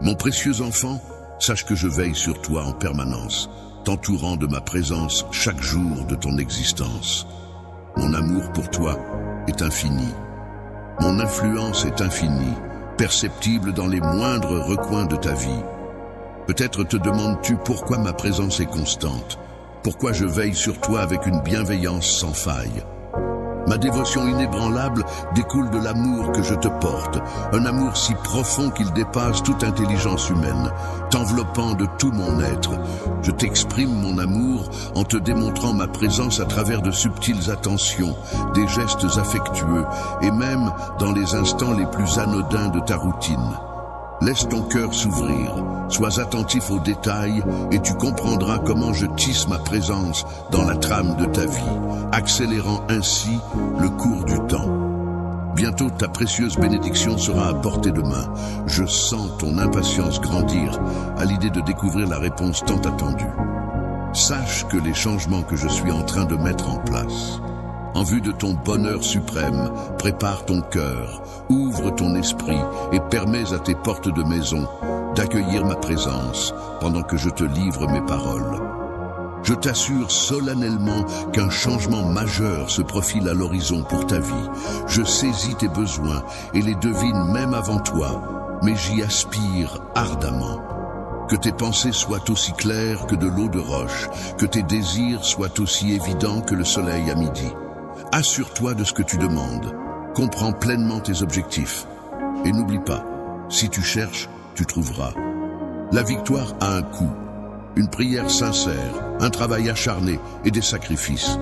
Mon précieux enfant, sache que je veille sur toi en permanence, t'entourant de ma présence chaque jour de ton existence. Mon amour pour toi est infini. Mon influence est infinie, perceptible dans les moindres recoins de ta vie. Peut-être te demandes-tu pourquoi ma présence est constante, pourquoi je veille sur toi avec une bienveillance sans faille. Ma dévotion inébranlable découle de l'amour que je te porte, un amour si profond qu'il dépasse toute intelligence humaine, t'enveloppant de tout mon être. Je t'exprime mon amour en te démontrant ma présence à travers de subtiles attentions, des gestes affectueux et même dans les instants les plus anodins de ta routine. Laisse ton cœur s'ouvrir, sois attentif aux détails et tu comprendras comment je tisse ma présence dans la trame de ta vie, accélérant ainsi le cours du temps. Bientôt ta précieuse bénédiction sera à portée de main. Je sens ton impatience grandir à l'idée de découvrir la réponse tant attendue. Sache que les changements que je suis en train de mettre en place, en vue de ton bonheur suprême, prépare ton cœur, ouvre ton esprit et permets à tes portes de maison d'accueillir ma présence pendant que je te livre mes paroles. Je t'assure solennellement qu'un changement majeur se profile à l'horizon pour ta vie. Je saisis tes besoins et les devine même avant toi, mais j'y aspire ardemment. Que tes pensées soient aussi claires que de l'eau de roche, que tes désirs soient aussi évidents que le soleil à midi. Assure-toi de ce que tu demandes, comprends pleinement tes objectifs. Et n'oublie pas, si tu cherches, tu trouveras. La victoire a un coût, une prière sincère, un travail acharné et des sacrifices.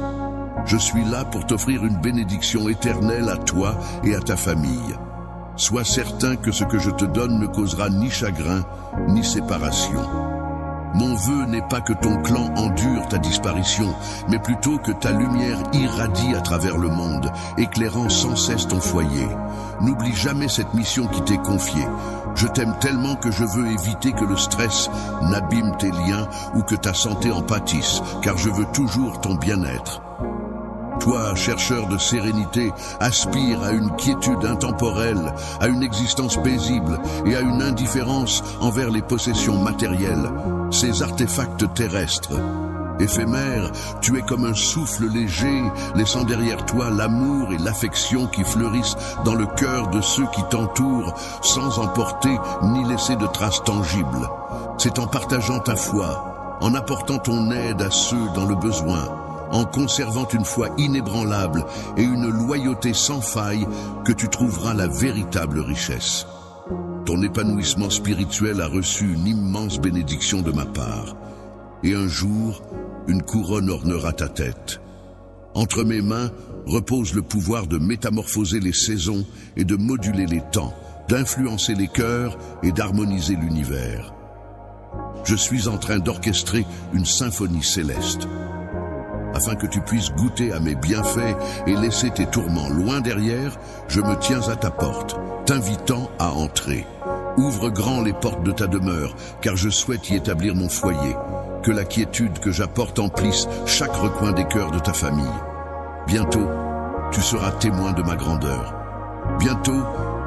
Je suis là pour t'offrir une bénédiction éternelle à toi et à ta famille. Sois certain que ce que je te donne ne causera ni chagrin, ni séparation. Mon vœu n'est pas que ton clan endure ta disparition, mais plutôt que ta lumière irradie à travers le monde, éclairant sans cesse ton foyer. N'oublie jamais cette mission qui t'est confiée. Je t'aime tellement que je veux éviter que le stress n'abîme tes liens ou que ta santé en pâtisse, car je veux toujours ton bien-être. Toi, chercheur de sérénité, aspire à une quiétude intemporelle, à une existence paisible et à une indifférence envers les possessions matérielles, ces artefacts terrestres. Éphémère, tu es comme un souffle léger, laissant derrière toi l'amour et l'affection qui fleurissent dans le cœur de ceux qui t'entourent, sans emporter ni laisser de traces tangibles. C'est en partageant ta foi, en apportant ton aide à ceux dans le besoin, en conservant une foi inébranlable et une loyauté sans faille que tu trouveras la véritable richesse. Ton épanouissement spirituel a reçu une immense bénédiction de ma part. Et un jour, une couronne ornera ta tête. Entre mes mains repose le pouvoir de métamorphoser les saisons et de moduler les temps, d'influencer les cœurs et d'harmoniser l'univers. Je suis en train d'orchestrer une symphonie céleste. Afin que tu puisses goûter à mes bienfaits et laisser tes tourments loin derrière, je me tiens à ta porte, t'invitant à entrer. Ouvre grand les portes de ta demeure, car je souhaite y établir mon foyer. Que la quiétude que j'apporte emplisse chaque recoin des cœurs de ta famille. Bientôt, tu seras témoin de ma grandeur. Bientôt,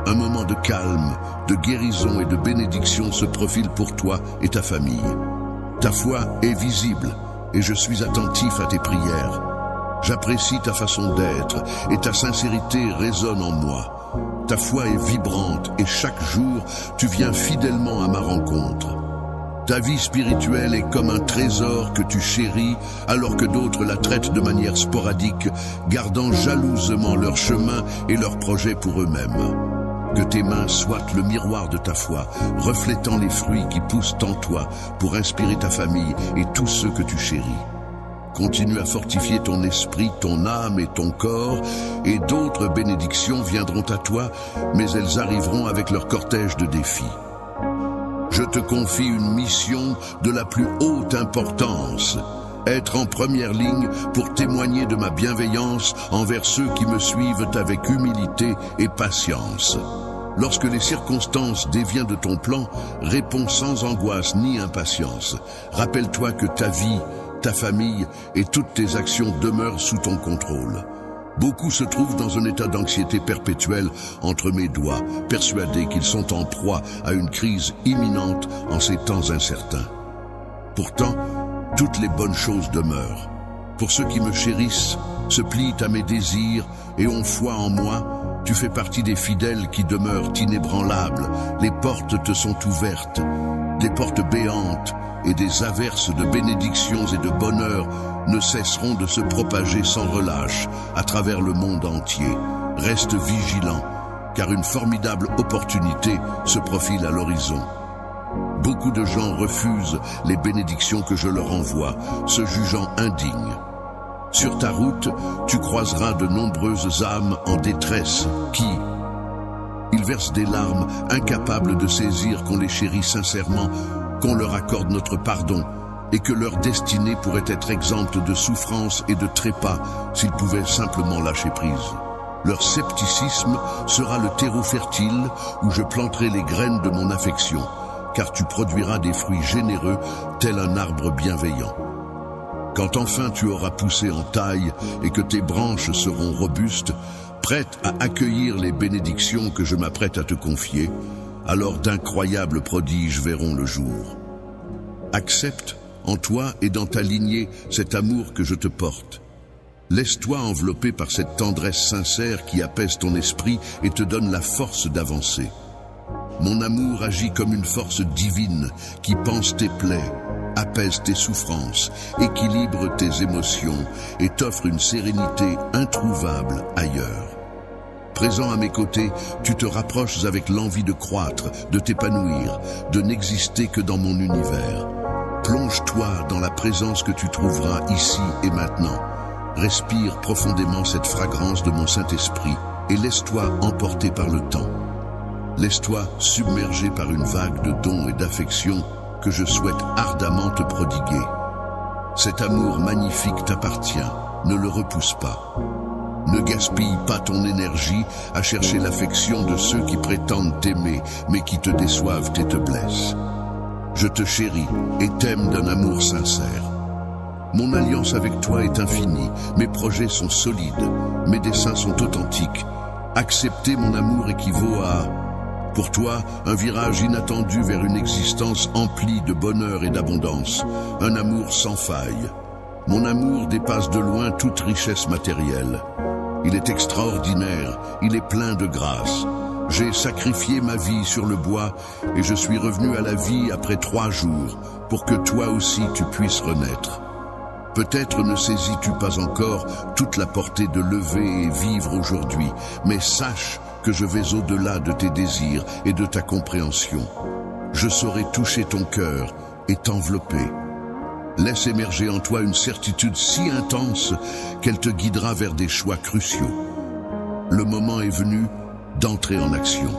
un moment de calme, de guérison et de bénédiction se profile pour toi et ta famille. Ta foi est visible et je suis attentif à tes prières. J'apprécie ta façon d'être et ta sincérité résonne en moi. Ta foi est vibrante et chaque jour, tu viens fidèlement à ma rencontre. Ta vie spirituelle est comme un trésor que tu chéris alors que d'autres la traitent de manière sporadique, gardant jalousement leur chemin et leurs projets pour eux-mêmes. Que tes mains soient le miroir de ta foi, reflétant les fruits qui poussent en toi pour inspirer ta famille et tous ceux que tu chéris. Continue à fortifier ton esprit, ton âme et ton corps, et d'autres bénédictions viendront à toi, mais elles arriveront avec leur cortège de défis. Je te confie une mission de la plus haute importance. Être en première ligne pour témoigner de ma bienveillance envers ceux qui me suivent avec humilité et patience. Lorsque les circonstances déviennent de ton plan, réponds sans angoisse ni impatience. Rappelle-toi que ta vie, ta famille et toutes tes actions demeurent sous ton contrôle. Beaucoup se trouvent dans un état d'anxiété perpétuelle entre mes doigts, persuadés qu'ils sont en proie à une crise imminente en ces temps incertains. Pourtant, toutes les bonnes choses demeurent. Pour ceux qui me chérissent, se plient à mes désirs et ont foi en moi, tu fais partie des fidèles qui demeurent inébranlables. Les portes te sont ouvertes, des portes béantes, et des averses de bénédictions et de bonheur ne cesseront de se propager sans relâche à travers le monde entier. Reste vigilant, car une formidable opportunité se profile à l'horizon. Beaucoup de gens refusent les bénédictions que je leur envoie, se jugeant indignes. Sur ta route, tu croiseras de nombreuses âmes en détresse qui... Ils versent des larmes, incapables de saisir qu'on les chérit sincèrement, qu'on leur accorde notre pardon et que leur destinée pourrait être exempte de souffrance et de trépas s'ils pouvaient simplement lâcher prise. Leur scepticisme sera le terreau fertile où je planterai les graines de mon affection, car tu produiras des fruits généreux tel un arbre bienveillant. Quand enfin tu auras poussé en taille et que tes branches seront robustes, prêtes à accueillir les bénédictions que je m'apprête à te confier, alors d'incroyables prodiges verront le jour. Accepte en toi et dans ta lignée cet amour que je te porte. Laisse-toi envelopper par cette tendresse sincère qui apaise ton esprit et te donne la force d'avancer. Mon amour agit comme une force divine qui panse tes plaies, apaise tes souffrances, équilibre tes émotions et t'offre une sérénité introuvable ailleurs. Présent à mes côtés, tu te rapproches avec l'envie de croître, de t'épanouir, de n'exister que dans mon univers. Plonge-toi dans la présence que tu trouveras ici et maintenant. Respire profondément cette fragrance de mon Saint-Esprit et laisse-toi emporter par le temps. Laisse-toi submerger par une vague de dons et d'affection que je souhaite ardemment te prodiguer. Cet amour magnifique t'appartient, ne le repousse pas. Ne gaspille pas ton énergie à chercher l'affection de ceux qui prétendent t'aimer, mais qui te déçoivent et te blessent. Je te chéris et t'aime d'un amour sincère. Mon alliance avec toi est infinie, mes projets sont solides, mes desseins sont authentiques. Accepter mon amour équivaut à, pour toi, un virage inattendu vers une existence emplie de bonheur et d'abondance, un amour sans faille. Mon amour dépasse de loin toute richesse matérielle. Il est extraordinaire, il est plein de grâce. J'ai sacrifié ma vie sur le bois et je suis revenu à la vie après 3 jours pour que toi aussi tu puisses renaître. Peut-être ne saisis-tu pas encore toute la portée de lever et vivre aujourd'hui, mais sache que je vais au-delà de tes désirs et de ta compréhension. Je saurai toucher ton cœur et t'envelopper. Laisse émerger en toi une certitude si intense qu'elle te guidera vers des choix cruciaux. Le moment est venu d'entrer en action.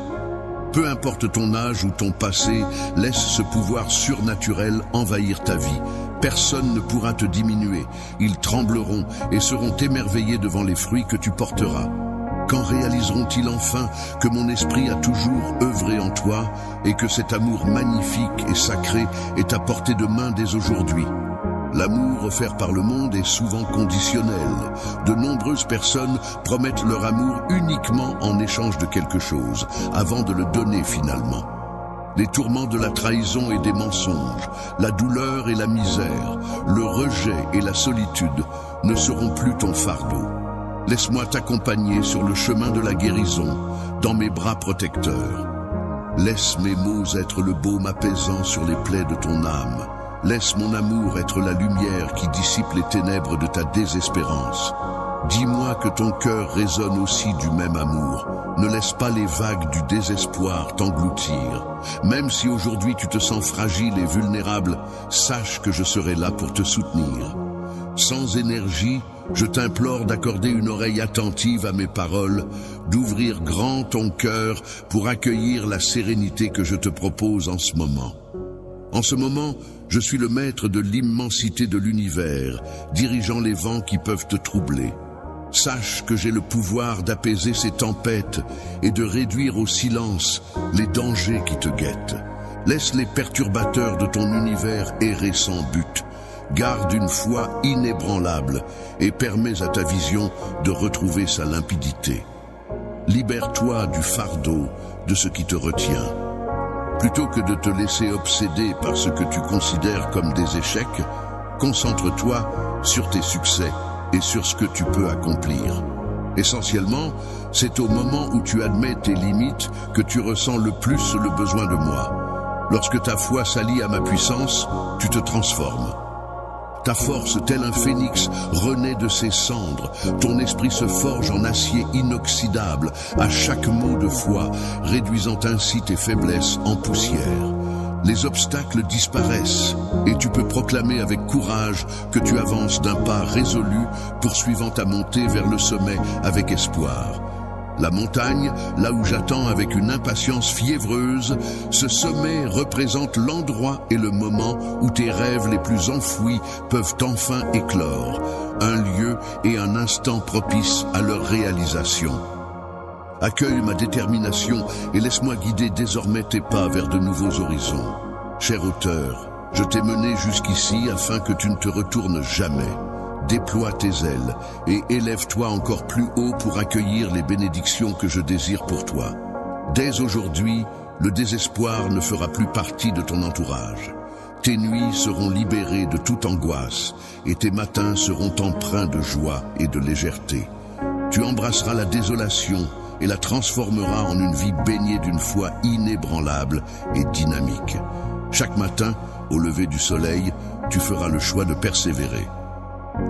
Peu importe ton âge ou ton passé, laisse ce pouvoir surnaturel envahir ta vie. Personne ne pourra te diminuer. Ils trembleront et seront émerveillés devant les fruits que tu porteras. Quand réaliseront-ils enfin que mon esprit a toujours œuvré en toi et que cet amour magnifique et sacré est à portée de main dès aujourd'hui? L'amour offert par le monde est souvent conditionnel. De nombreuses personnes promettent leur amour uniquement en échange de quelque chose, avant de le donner finalement. Les tourments de la trahison et des mensonges, la douleur et la misère, le rejet et la solitude ne seront plus ton fardeau. Laisse-moi t'accompagner sur le chemin de la guérison, dans mes bras protecteurs. Laisse mes mots être le baume apaisant sur les plaies de ton âme. Laisse mon amour être la lumière qui dissipe les ténèbres de ta désespérance. Dis-moi que ton cœur résonne aussi du même amour. Ne laisse pas les vagues du désespoir t'engloutir. Même si aujourd'hui tu te sens fragile et vulnérable, sache que je serai là pour te soutenir. Sans énergie, je t'implore d'accorder une oreille attentive à mes paroles, d'ouvrir grand ton cœur pour accueillir la sérénité que je te propose en ce moment. En ce moment, je suis le maître de l'immensité de l'univers, dirigeant les vents qui peuvent te troubler. Sache que j'ai le pouvoir d'apaiser ces tempêtes et de réduire au silence les dangers qui te guettent. Laisse les perturbateurs de ton univers errer sans but. garde une foi inébranlable et permets à ta vision de retrouver sa limpidité. Libère-toi du fardeau de ce qui te retient. Plutôt que de te laisser obséder par ce que tu considères comme des échecs, concentre-toi sur tes succès et sur ce que tu peux accomplir. Essentiellement, c'est au moment où tu admets tes limites que tu ressens le plus le besoin de moi. Lorsque ta foi s'allie à ma puissance, tu te transformes. Ta force, tel un phénix, renaît de ses cendres. Ton esprit se forge en acier inoxydable à chaque mot de foi, réduisant ainsi tes faiblesses en poussière. Les obstacles disparaissent et tu peux proclamer avec courage que tu avances d'un pas résolu, poursuivant ta montée vers le sommet avec espoir. La montagne, là où j'attends avec une impatience fiévreuse, ce sommet représente l'endroit et le moment où tes rêves les plus enfouis peuvent enfin éclore, un lieu et un instant propice à leur réalisation. Accueille ma détermination et laisse-moi guider désormais tes pas vers de nouveaux horizons. Cher auteur, je t'ai mené jusqu'ici afin que tu ne te retournes jamais. Déploie tes ailes et élève-toi encore plus haut pour accueillir les bénédictions que je désire pour toi. Dès aujourd'hui, le désespoir ne fera plus partie de ton entourage. Tes nuits seront libérées de toute angoisse et tes matins seront empreints de joie et de légèreté. Tu embrasseras la désolation et la transformeras en une vie baignée d'une foi inébranlable et dynamique. Chaque matin, au lever du soleil, tu feras le choix de persévérer.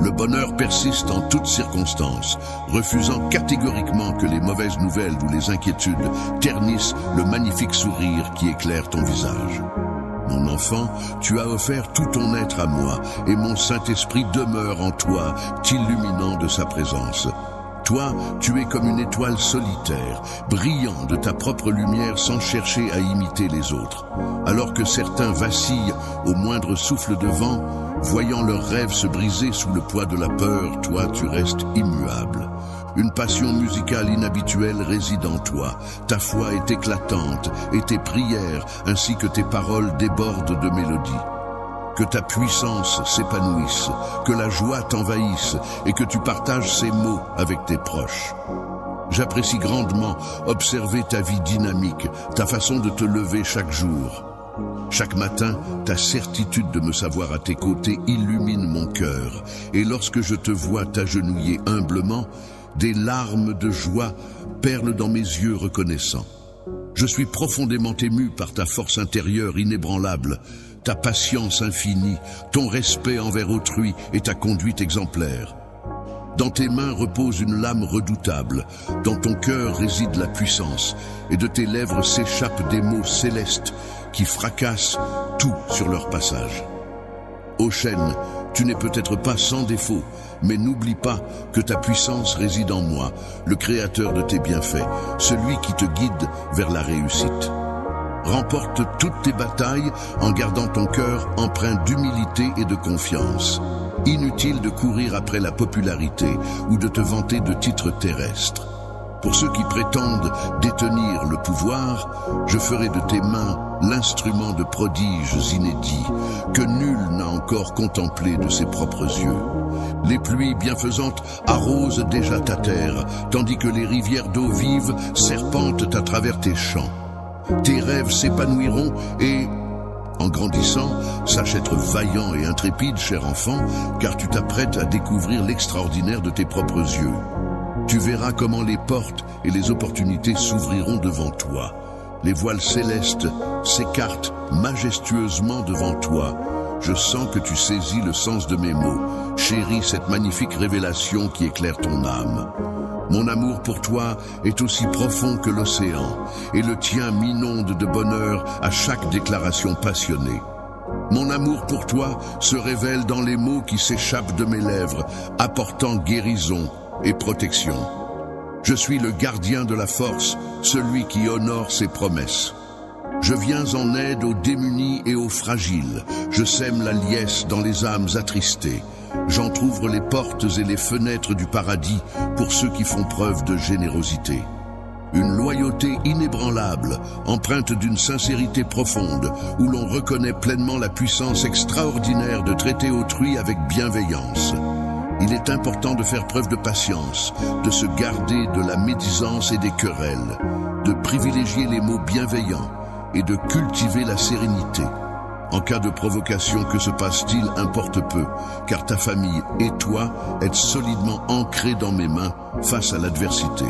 Le bonheur persiste en toutes circonstances, refusant catégoriquement que les mauvaises nouvelles ou les inquiétudes ternissent le magnifique sourire qui éclaire ton visage. Mon enfant, tu as offert tout ton être à moi, et mon Saint-Esprit demeure en toi, t'illuminant de sa présence. Toi, tu es comme une étoile solitaire, brillant de ta propre lumière sans chercher à imiter les autres. Alors que certains vacillent au moindre souffle de vent, voyant leurs rêves se briser sous le poids de la peur, toi, tu restes immuable. Une passion musicale inhabituelle réside en toi. Ta foi est éclatante et tes prières ainsi que tes paroles débordent de mélodies. Que ta puissance s'épanouisse, que la joie t'envahisse et que tu partages ces mots avec tes proches. J'apprécie grandement observer ta vie dynamique, ta façon de te lever chaque jour. Chaque matin, ta certitude de me savoir à tes côtés illumine mon cœur, et lorsque je te vois t'agenouiller humblement, des larmes de joie perlent dans mes yeux reconnaissants. Je suis profondément ému par ta force intérieure inébranlable, ta patience infinie, ton respect envers autrui et ta conduite exemplaire. Dans tes mains repose une lame redoutable, dans ton cœur réside la puissance, et de tes lèvres s'échappent des mots célestes qui fracassent tout sur leur passage. Ô chêne, tu n'es peut-être pas sans défaut, mais n'oublie pas que ta puissance réside en moi, le créateur de tes bienfaits, celui qui te guide vers la réussite. Remporte toutes tes batailles en gardant ton cœur empreint d'humilité et de confiance. Inutile de courir après la popularité ou de te vanter de titres terrestres. Pour ceux qui prétendent détenir le pouvoir, je ferai de tes mains l'instrument de prodiges inédits que nul n'a encore contemplé de ses propres yeux. Les pluies bienfaisantes arrosent déjà ta terre, tandis que les rivières d'eau vive serpentent à travers tes champs. Tes rêves s'épanouiront et, en grandissant, sache être vaillant et intrépide, cher enfant, car tu t'apprêtes à découvrir l'extraordinaire de tes propres yeux. Tu verras comment les portes et les opportunités s'ouvriront devant toi. Les voiles célestes s'écartent majestueusement devant toi. Je sens que tu saisis le sens de mes mots. Chéris cette magnifique révélation qui éclaire ton âme. Mon amour pour toi est aussi profond que l'océan, et le tien m'inonde de bonheur à chaque déclaration passionnée. Mon amour pour toi se révèle dans les mots qui s'échappent de mes lèvres, apportant guérison et protection. Je suis le gardien de la force, celui qui honore ses promesses. Je viens en aide aux démunis et aux fragiles. Je sème la liesse dans les âmes attristées. J'entr'ouvre les portes et les fenêtres du paradis pour ceux qui font preuve de générosité. une loyauté inébranlable, empreinte d'une sincérité profonde, où l'on reconnaît pleinement la puissance extraordinaire de traiter autrui avec bienveillance. Il est important de faire preuve de patience, de se garder de la médisance et des querelles, de privilégier les mots bienveillants et de cultiver la sérénité. En cas de provocation, que se passe-t-il importe peu, car ta famille et toi êtes solidement ancrés dans mes mains face à l'adversité.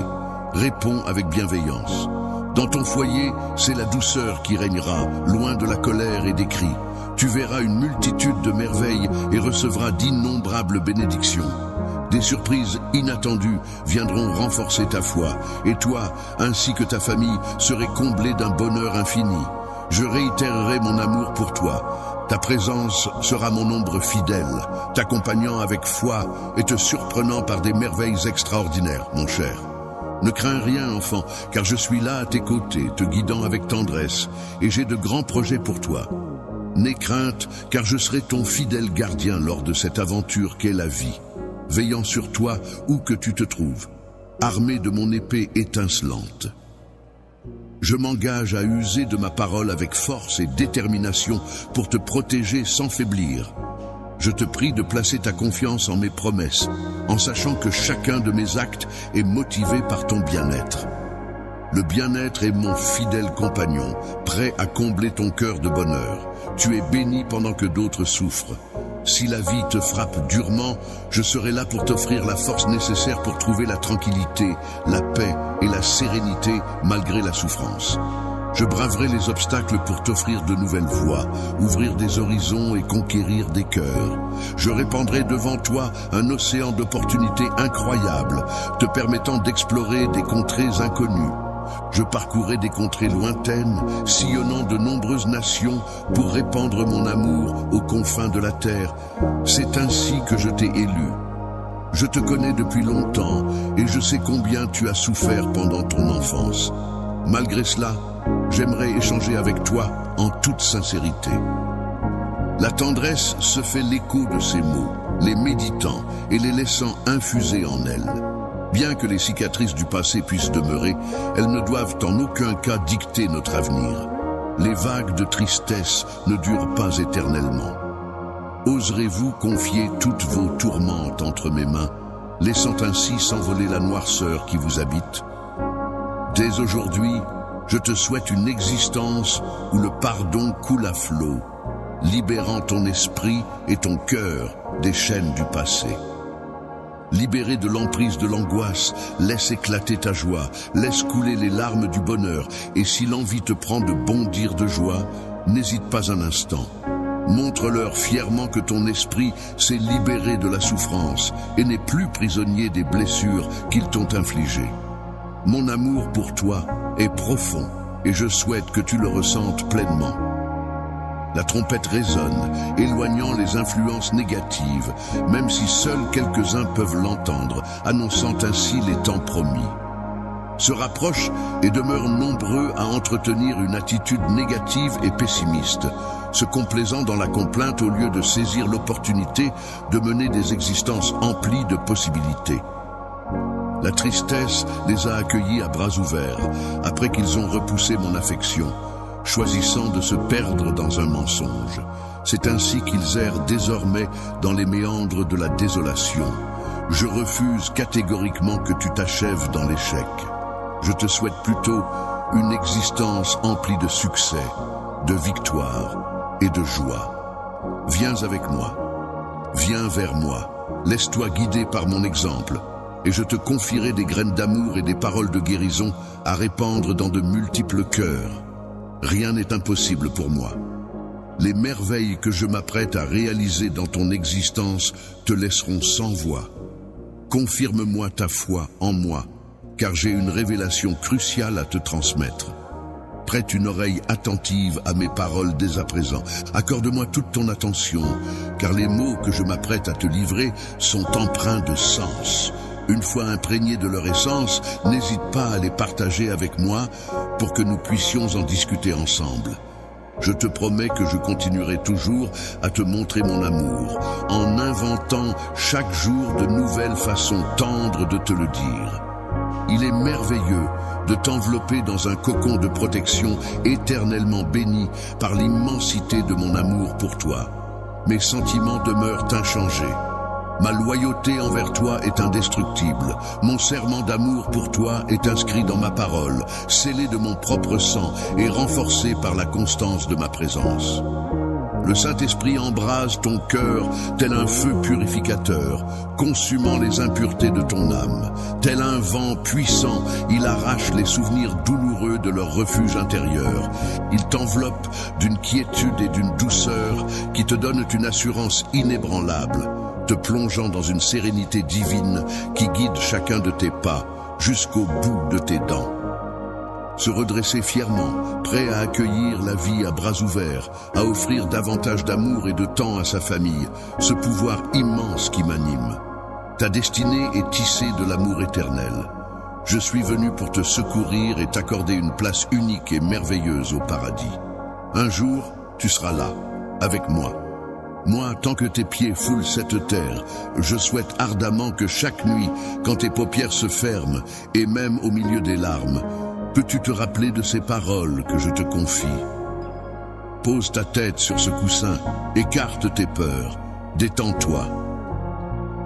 Réponds avec bienveillance. Dans ton foyer, c'est la douceur qui régnera, loin de la colère et des cris. Tu verras une multitude de merveilles et recevras d'innombrables bénédictions. Des surprises inattendues viendront renforcer ta foi, et toi, ainsi que ta famille, serez comblés d'un bonheur infini. Je réitérerai mon amour pour toi. Ta présence sera mon ombre fidèle, t'accompagnant avec foi et te surprenant par des merveilles extraordinaires, mon cher. Ne crains rien, enfant, car je suis là à tes côtés, te guidant avec tendresse, et j'ai de grands projets pour toi. N'aie crainte, car je serai ton fidèle gardien lors de cette aventure qu'est la vie, veillant sur toi où que tu te trouves, armé de mon épée étincelante. Je m'engage à user de ma parole avec force et détermination pour te protéger sans faiblir. Je te prie de placer ta confiance en mes promesses, en sachant que chacun de mes actes est motivé par ton bien-être. Le bien-être est mon fidèle compagnon, prêt à combler ton cœur de bonheur. Tu es béni pendant que d'autres souffrent. Si la vie te frappe durement, je serai là pour t'offrir la force nécessaire pour trouver la tranquillité, la paix et la sérénité malgré la souffrance. Je braverai les obstacles pour t'offrir de nouvelles voies, ouvrir des horizons et conquérir des cœurs. Je répandrai devant toi un océan d'opportunités incroyables, te permettant d'explorer des contrées inconnues. Je parcourrai des contrées lointaines, sillonnant de nombreuses nations pour répandre mon amour aux confins de la terre. C'est ainsi que je t'ai élu. Je te connais depuis longtemps et je sais combien tu as souffert pendant ton enfance. Malgré cela, j'aimerais échanger avec toi en toute sincérité. La tendresse se fait l'écho de ces mots, les méditant et les laissant infuser en elle. Bien que les cicatrices du passé puissent demeurer, elles ne doivent en aucun cas dicter notre avenir. Les vagues de tristesse ne durent pas éternellement. Oserez-vous confier toutes vos tourmentes entre mes mains, laissant ainsi s'envoler la noirceur qui vous habite? Dès aujourd'hui, je te souhaite une existence où le pardon coule à flot, libérant ton esprit et ton cœur des chaînes du passé. Libéré de l'emprise de l'angoisse, laisse éclater ta joie, laisse couler les larmes du bonheur, et si l'envie te prend de bondir de joie, n'hésite pas un instant. Montre-leur fièrement que ton esprit s'est libéré de la souffrance et n'est plus prisonnier des blessures qu'ils t'ont infligées. Mon amour pour toi est profond et je souhaite que tu le ressentes pleinement. La trompette résonne, éloignant les influences négatives, même si seuls quelques-uns peuvent l'entendre, annonçant ainsi les temps promis. Se rapprochent et demeurent nombreux à entretenir une attitude négative et pessimiste, se complaisant dans la complainte au lieu de saisir l'opportunité de mener des existences emplies de possibilités. La tristesse les a accueillis à bras ouverts, après qu'ils ont repoussé mon affection, choisissant de se perdre dans un mensonge. C'est ainsi qu'ils errent désormais dans les méandres de la désolation. Je refuse catégoriquement que tu t'achèves dans l'échec. Je te souhaite plutôt une existence emplie de succès, de victoire et de joie. Viens avec moi, viens vers moi, laisse-toi guider par mon exemple, et je te confierai des graines d'amour et des paroles de guérison à répandre dans de multiples cœurs. Rien n'est impossible pour moi. Les merveilles que je m'apprête à réaliser dans ton existence te laisseront sans voix. Confirme-moi ta foi en moi, car j'ai une révélation cruciale à te transmettre. Prête une oreille attentive à mes paroles dès à présent. Accorde-moi toute ton attention, car les mots que je m'apprête à te livrer sont empreints de sens. Une fois imprégnés de leur essence, n'hésite pas à les partager avec moi pour que nous puissions en discuter ensemble. Je te promets que je continuerai toujours à te montrer mon amour, en inventant chaque jour de nouvelles façons tendres de te le dire. il est merveilleux de t'envelopper dans un cocon de protection éternellement béni par l'immensité de mon amour pour toi. Mes sentiments demeurent inchangés. Ma loyauté envers toi est indestructible. Mon serment d'amour pour toi est inscrit dans ma parole, scellé de mon propre sang et renforcé par la constance de ma présence. Le Saint-Esprit embrase ton cœur tel un feu purificateur, consumant les impuretés de ton âme. Tel un vent puissant, il arrache les souvenirs douloureux de leur refuge intérieur. Il t'enveloppe d'une quiétude et d'une douceur qui te donnent une assurance inébranlable, te plongeant dans une sérénité divine qui guide chacun de tes pas jusqu'au bout de tes dents. Se redresser fièrement, prêt à accueillir la vie à bras ouverts, à offrir davantage d'amour et de temps à sa famille, ce pouvoir immense qui m'anime. Ta destinée est tissée de l'amour éternel. Je suis venu pour te secourir et t'accorder une place unique et merveilleuse au paradis. Un jour, tu seras là, avec moi. Moi, tant que tes pieds foulent cette terre, je souhaite ardemment que chaque nuit, quand tes paupières se ferment, et même au milieu des larmes, peux-tu te rappeler de ces paroles que je te confie? Pose ta tête sur ce coussin, écarte tes peurs, détends-toi.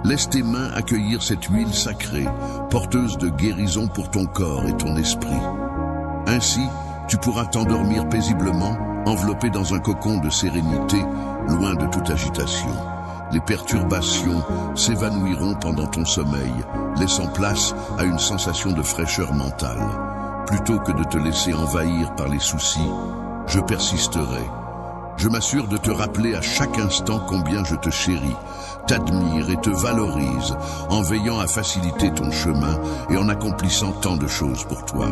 Laisse tes mains accueillir cette huile sacrée, porteuse de guérison pour ton corps et ton esprit. Ainsi, tu pourras t'endormir paisiblement, enveloppé dans un cocon de sérénité, loin de toute agitation. Les perturbations s'évanouiront pendant ton sommeil, laissant place à une sensation de fraîcheur mentale. Plutôt que de te laisser envahir par les soucis, je persisterai. Je m'assure de te rappeler à chaque instant combien je te chéris, t'admire et te valorise, en veillant à faciliter ton chemin et en accomplissant tant de choses pour toi.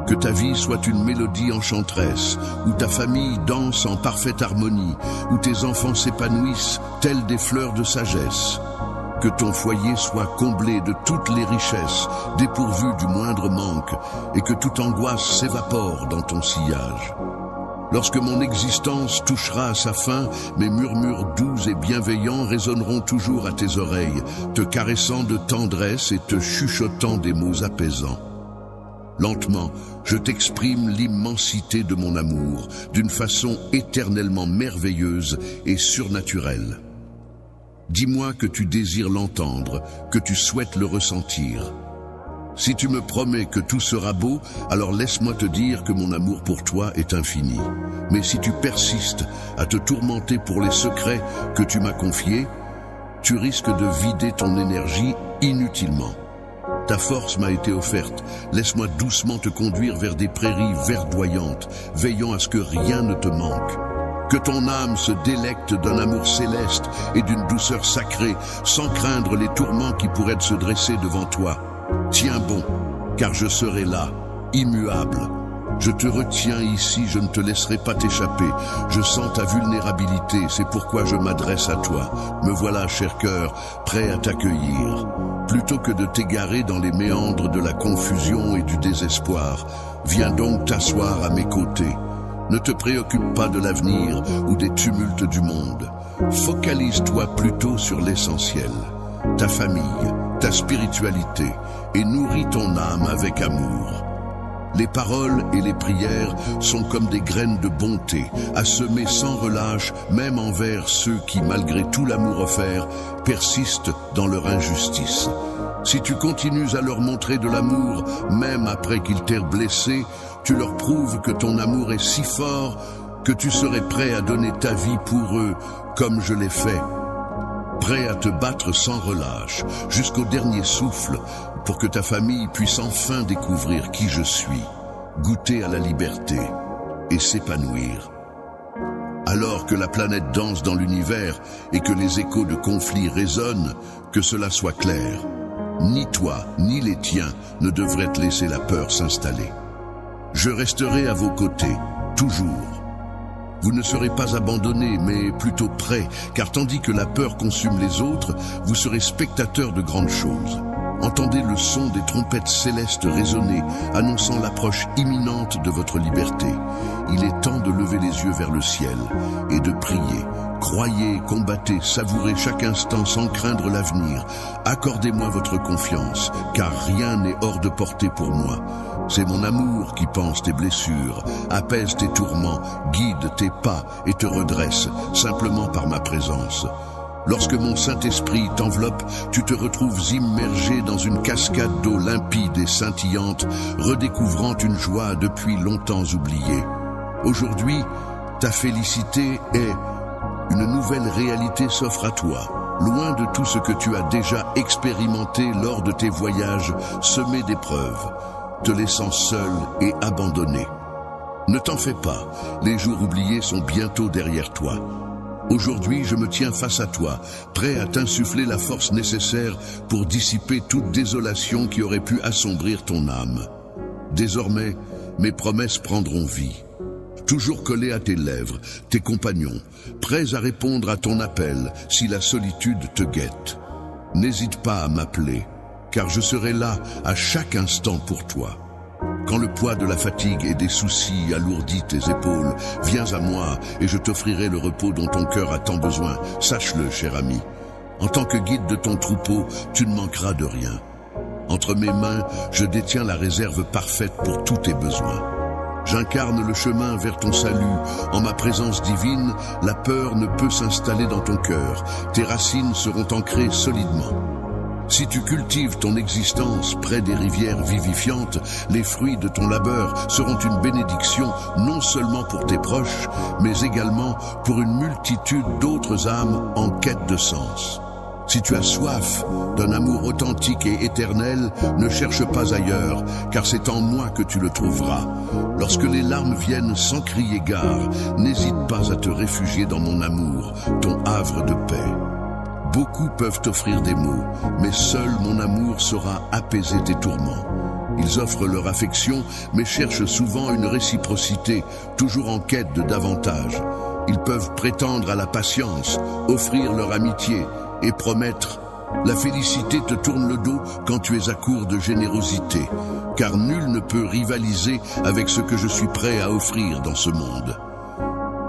Que ta vie soit une mélodie enchanteresse, où ta famille danse en parfaite harmonie, où tes enfants s'épanouissent tels des fleurs de sagesse. Que ton foyer soit comblé de toutes les richesses, dépourvu du moindre manque, et que toute angoisse s'évapore dans ton sillage. Lorsque mon existence touchera à sa fin, mes murmures doux et bienveillants résonneront toujours à tes oreilles, te caressant de tendresse et te chuchotant des mots apaisants. Lentement, je t'exprime l'immensité de mon amour, d'une façon éternellement merveilleuse et surnaturelle. Dis-moi que tu désires l'entendre, que tu souhaites le ressentir. Si tu me promets que tout sera beau, alors laisse-moi te dire que mon amour pour toi est infini. Mais si tu persistes à te tourmenter pour les secrets que tu m'as confiés, tu risques de vider ton énergie inutilement. Ta force m'a été offerte, laisse-moi doucement te conduire vers des prairies verdoyantes, veillant à ce que rien ne te manque. Que ton âme se délecte d'un amour céleste et d'une douceur sacrée, sans craindre les tourments qui pourraient se dresser devant toi. Tiens bon, car je serai là, immuable. Je te retiens ici, je ne te laisserai pas t'échapper. Je sens ta vulnérabilité, c'est pourquoi je m'adresse à toi. Me voilà, cher cœur, prêt à t'accueillir. Plutôt que de t'égarer dans les méandres de la confusion et du désespoir, viens donc t'asseoir à mes côtés. Ne te préoccupe pas de l'avenir ou des tumultes du monde. Focalise-toi plutôt sur l'essentiel, ta famille, ta spiritualité, et nourris ton âme avec amour. Les paroles et les prières sont comme des graines de bonté, à semer sans relâche, même envers ceux qui, malgré tout l'amour offert, persistent dans leur injustice. Si tu continues à leur montrer de l'amour, même après qu'ils t'aient blessé, tu leur prouves que ton amour est si fort que tu serais prêt à donner ta vie pour eux, comme je l'ai fait. Prêt à te battre sans relâche, jusqu'au dernier souffle, pour que ta famille puisse enfin découvrir qui je suis, goûter à la liberté et s'épanouir. Alors que la planète danse dans l'univers et que les échos de conflits résonnent, que cela soit clair. Ni toi, ni les tiens ne devraient te laisser la peur s'installer. Je resterai à vos côtés, toujours. Vous ne serez pas abandonnés, mais plutôt prêts, car tandis que la peur consume les autres, vous serez spectateurs de grandes choses. Entendez le son des trompettes célestes résonner, annonçant l'approche imminente de votre liberté. Il est temps de lever les yeux vers le ciel et de prier. Croyez, combattez, savourez chaque instant sans craindre l'avenir. Accordez-moi votre confiance, car rien n'est hors de portée pour moi. C'est mon amour qui panse tes blessures, apaise tes tourments, guide tes pas et te redresse, simplement par ma présence. Lorsque mon Saint-Esprit t'enveloppe, tu te retrouves immergé dans une cascade d'eau limpide et scintillante, redécouvrant une joie depuis longtemps oubliée. Aujourd'hui, ta félicité est... Une nouvelle réalité s'offre à toi, loin de tout ce que tu as déjà expérimenté lors de tes voyages semés d'épreuves, te laissant seul et abandonné. Ne t'en fais pas, les jours oubliés sont bientôt derrière toi. Aujourd'hui, je me tiens face à toi, prêt à t'insuffler la force nécessaire pour dissiper toute désolation qui aurait pu assombrir ton âme. Désormais, mes promesses prendront vie. Toujours collés à tes lèvres, tes compagnons, prêts à répondre à ton appel si la solitude te guette. N'hésite pas à m'appeler, car je serai là à chaque instant pour toi. Quand le poids de la fatigue et des soucis alourdit tes épaules, viens à moi et je t'offrirai le repos dont ton cœur a tant besoin. Sache-le, cher ami. En tant que guide de ton troupeau, tu ne manqueras de rien. Entre mes mains, je détiens la réserve parfaite pour tous tes besoins. J'incarne le chemin vers ton salut. En ma présence divine, la peur ne peut s'installer dans ton cœur. Tes racines seront ancrées solidement. Si tu cultives ton existence près des rivières vivifiantes, les fruits de ton labeur seront une bénédiction non seulement pour tes proches, mais également pour une multitude d'autres âmes en quête de sens. Si tu as soif d'un amour authentique et éternel, ne cherche pas ailleurs, car c'est en moi que tu le trouveras. Lorsque les larmes viennent sans crier gare, n'hésite pas à te réfugier dans mon amour, ton havre de paix. Beaucoup peuvent t'offrir des mots, mais seul mon amour saura apaiser tes tourments. Ils offrent leur affection, mais cherchent souvent une réciprocité, toujours en quête de davantage. Ils peuvent prétendre à la patience, offrir leur amitié et promettre. La félicité te tourne le dos quand tu es à court de générosité, car nul ne peut rivaliser avec ce que je suis prêt à offrir dans ce monde.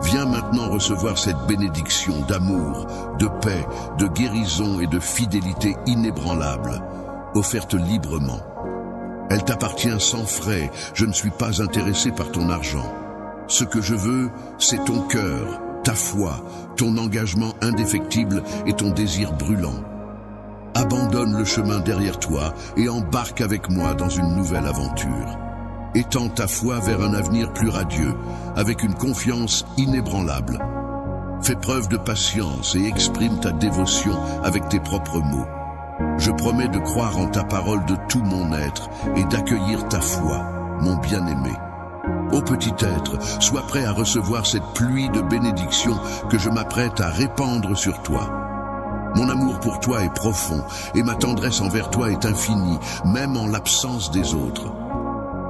Viens maintenant recevoir cette bénédiction d'amour, de paix, de guérison et de fidélité inébranlable, offerte librement. Elle t'appartient sans frais, je ne suis pas intéressé par ton argent. Ce que je veux, c'est ton cœur, ta foi, ton engagement indéfectible et ton désir brûlant. Abandonne le chemin derrière toi et embarque avec moi dans une nouvelle aventure. Étends ta foi vers un avenir plus radieux, avec une confiance inébranlable. Fais preuve de patience et exprime ta dévotion avec tes propres mots. Je promets de croire en ta parole de tout mon être et d'accueillir ta foi, mon bien-aimé. Ô petit être, sois prêt à recevoir cette pluie de bénédictions que je m'apprête à répandre sur toi. Mon amour pour toi est profond et ma tendresse envers toi est infinie, même en l'absence des autres.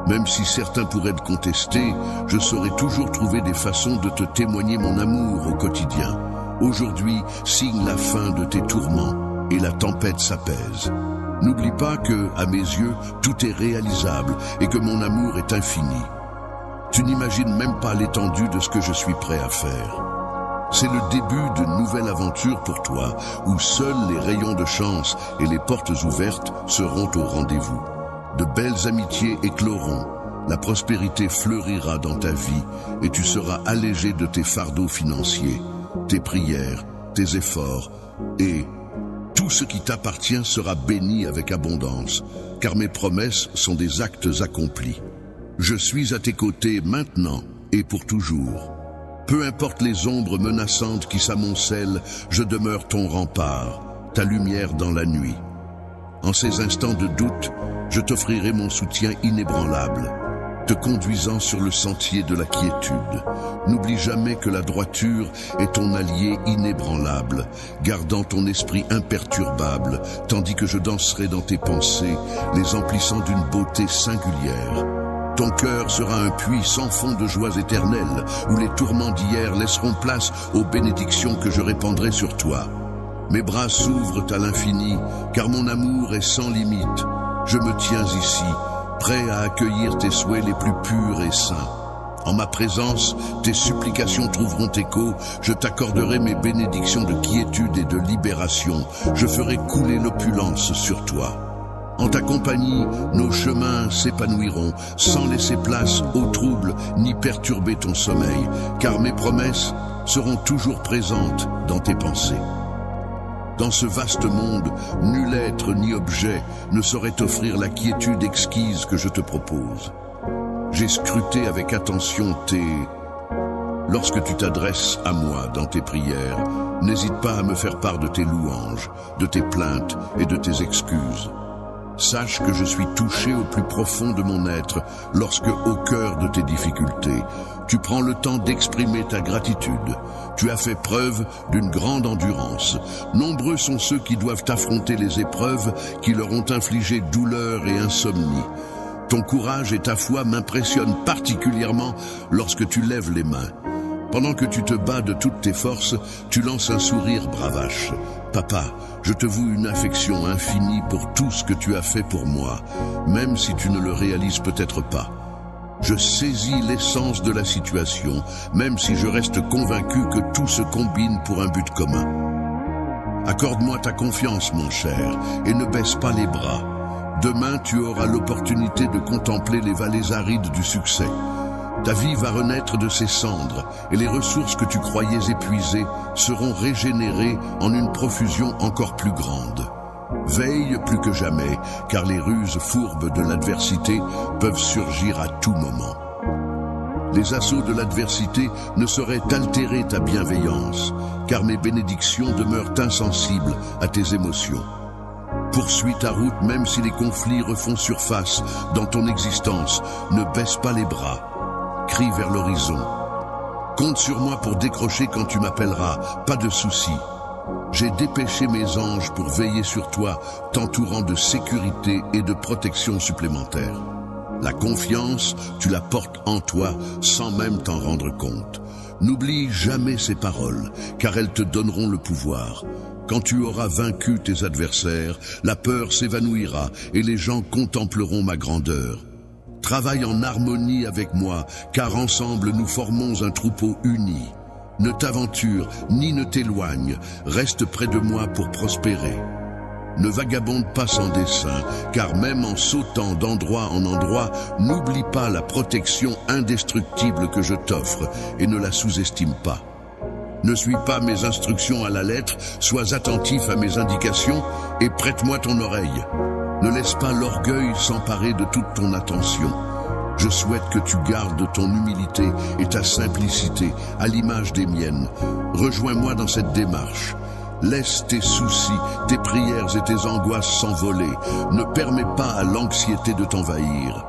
Même si certains pourraient me contester, je saurai toujours trouver des façons de te témoigner mon amour au quotidien. Aujourd'hui, signe la fin de tes tourments et la tempête s'apaise. N'oublie pas que, à mes yeux, tout est réalisable et que mon amour est infini. Tu n'imagines même pas l'étendue de ce que je suis prêt à faire. C'est le début d'une nouvelle aventure pour toi, où seuls les rayons de chance et les portes ouvertes seront au rendez-vous. De belles amitiés écloront, la prospérité fleurira dans ta vie et tu seras allégé de tes fardeaux financiers, tes prières, tes efforts et tout ce qui t'appartient sera béni avec abondance, car mes promesses sont des actes accomplis. Je suis à tes côtés maintenant et pour toujours. Peu importe les ombres menaçantes qui s'amoncellent, je demeure ton rempart, ta lumière dans la nuit. En ces instants de doute, je t'offrirai mon soutien inébranlable, te conduisant sur le sentier de la quiétude. N'oublie jamais que la droiture est ton allié inébranlable, gardant ton esprit imperturbable, tandis que je danserai dans tes pensées, les emplissant d'une beauté singulière. Ton cœur sera un puits sans fond de joies éternelles, où les tourments d'hier laisseront place aux bénédictions que je répandrai sur toi. Mes bras s'ouvrent à l'infini, car mon amour est sans limite. Je me tiens ici, prêt à accueillir tes souhaits les plus purs et saints. En ma présence, tes supplications trouveront écho, je t'accorderai mes bénédictions de quiétude et de libération, je ferai couler l'opulence sur toi. En ta compagnie, nos chemins s'épanouiront, sans laisser place aux troubles ni perturber ton sommeil, car mes promesses seront toujours présentes dans tes pensées. Dans ce vaste monde, nul être ni objet ne saurait t'offrir la quiétude exquise que je te propose. J'ai scruté avec attention Lorsque tu t'adresses à moi dans tes prières, n'hésite pas à me faire part de tes louanges, de tes plaintes et de tes excuses. Sache que je suis touché au plus profond de mon être lorsque, au cœur de tes difficultés, tu prends le temps d'exprimer ta gratitude. Tu as fait preuve d'une grande endurance. Nombreux sont ceux qui doivent affronter les épreuves qui leur ont infligé douleur et insomnie. Ton courage et ta foi m'impressionnent particulièrement lorsque tu lèves les mains. Pendant que tu te bats de toutes tes forces, tu lances un sourire bravache. Papa, je te voue une affection infinie pour tout ce que tu as fait pour moi, même si tu ne le réalises peut-être pas. Je saisis l'essence de la situation, même si je reste convaincu que tout se combine pour un but commun. Accorde-moi ta confiance, mon cher, et ne baisse pas les bras. Demain, tu auras l'opportunité de contempler les vallées arides du succès. Ta vie va renaître de ses cendres et les ressources que tu croyais épuisées seront régénérées en une profusion encore plus grande. Veille plus que jamais, car les ruses fourbes de l'adversité peuvent surgir à tout moment. Les assauts de l'adversité ne sauraient altérer ta bienveillance, car mes bénédictions demeurent insensibles à tes émotions. Poursuis ta route même si les conflits refont surface dans ton existence. Ne baisse pas les bras. Crie vers l'horizon. Compte sur moi pour décrocher quand tu m'appelleras, pas de souci. J'ai dépêché mes anges pour veiller sur toi, t'entourant de sécurité et de protection supplémentaires. La confiance, tu la portes en toi sans même t'en rendre compte. N'oublie jamais ces paroles, car elles te donneront le pouvoir. Quand tu auras vaincu tes adversaires, la peur s'évanouira et les gens contempleront ma grandeur. Travaille en harmonie avec moi, car ensemble nous formons un troupeau uni. Ne t'aventure ni ne t'éloigne, reste près de moi pour prospérer. Ne vagabonde pas sans dessein, car même en sautant d'endroit en endroit, n'oublie pas la protection indestructible que je t'offre et ne la sous-estime pas. Ne suis pas mes instructions à la lettre, sois attentif à mes indications et prête-moi ton oreille. Ne laisse pas l'orgueil s'emparer de toute ton attention. Je souhaite que tu gardes ton humilité et ta simplicité à l'image des miennes. Rejoins-moi dans cette démarche. Laisse tes soucis, tes prières et tes angoisses s'envoler. Ne permets pas à l'anxiété de t'envahir.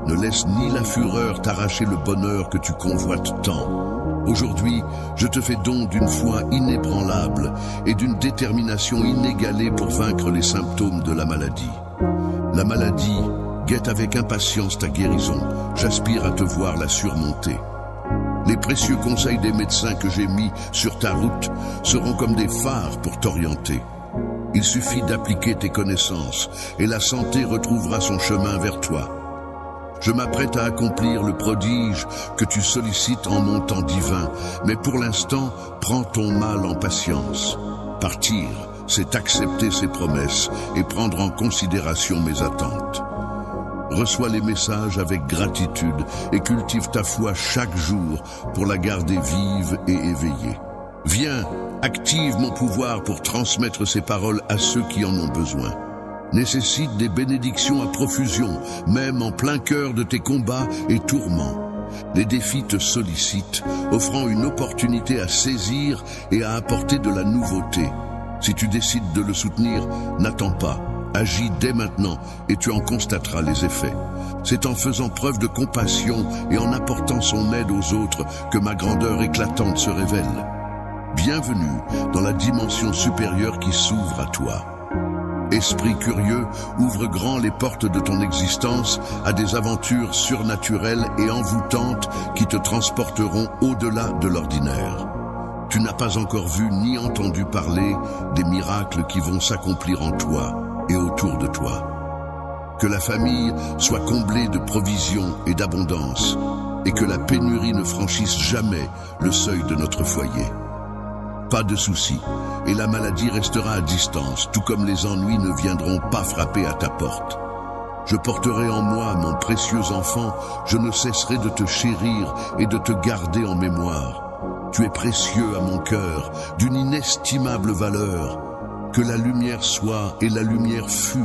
Ne laisse ni la fureur t'arracher le bonheur que tu convoites tant. Aujourd'hui, je te fais don d'une foi inébranlable et d'une détermination inégalée pour vaincre les symptômes de la maladie. La maladie guette avec impatience ta guérison. J'aspire à te voir la surmonter. Les précieux conseils des médecins que j'ai mis sur ta route seront comme des phares pour t'orienter. Il suffit d'appliquer tes connaissances et la santé retrouvera son chemin vers toi. Je m'apprête à accomplir le prodige que tu sollicites en mon temps divin, mais pour l'instant, prends ton mal en patience. Partir, c'est accepter ses promesses et prendre en considération mes attentes. Reçois les messages avec gratitude et cultive ta foi chaque jour pour la garder vive et éveillée. Viens, active mon pouvoir pour transmettre ces paroles à ceux qui en ont besoin. Nécessite des bénédictions à profusion, même en plein cœur de tes combats et tourments. Les défis te sollicitent, offrant une opportunité à saisir et à apporter de la nouveauté. Si tu décides de le soutenir, n'attends pas. Agis dès maintenant et tu en constateras les effets. C'est en faisant preuve de compassion et en apportant son aide aux autres que ma grandeur éclatante se révèle. Bienvenue dans la dimension supérieure qui s'ouvre à toi. Esprit curieux, ouvre grand les portes de ton existence à des aventures surnaturelles et envoûtantes qui te transporteront au-delà de l'ordinaire. Tu n'as pas encore vu ni entendu parler des miracles qui vont s'accomplir en toi et autour de toi. Que la famille soit comblée de provisions et d'abondance, et que la pénurie ne franchisse jamais le seuil de notre foyer. Pas de soucis, et la maladie restera à distance, tout comme les ennuis ne viendront pas frapper à ta porte. Je porterai en moi mon précieux enfant, je ne cesserai de te chérir et de te garder en mémoire. Tu es précieux à mon cœur, d'une inestimable valeur. Que la lumière soit et la lumière fut.